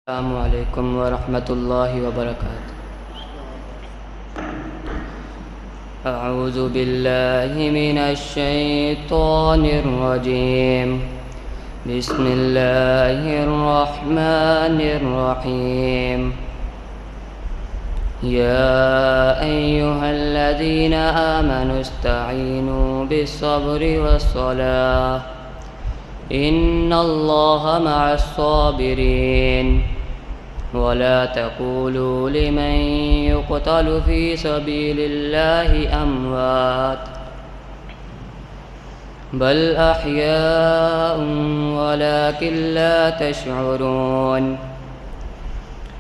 السلام عليكم ورحمة الله وبركاته. أعوذ بالله من الشيطان الرجيم. بسم الله الرحمن الرحيم. يا أيها الذين آمنوا استعينوا بالصبر والصلاة إن الله مع الصابرين. ولا تقولوا لمن يقتل في سبيل الله أموات بل أحياء ولكن لا تشعرون.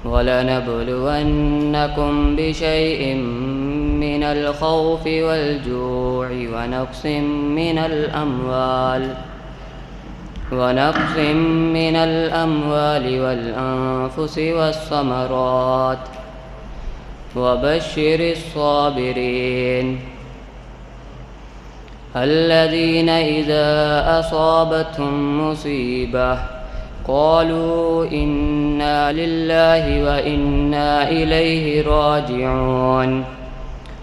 ولنبلونكم بشيء من الخوف والجوع ونقص من الأموال والأنفس والثمرات وبشر الصابرين الذين إذا أصابتهم مصيبة قالوا إنا لله وإنا إليه راجعون.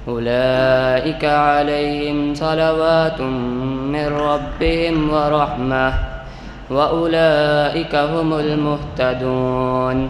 أولئك عليهم صلوات من ربهم ورحمة وأولئك هم المهتدون.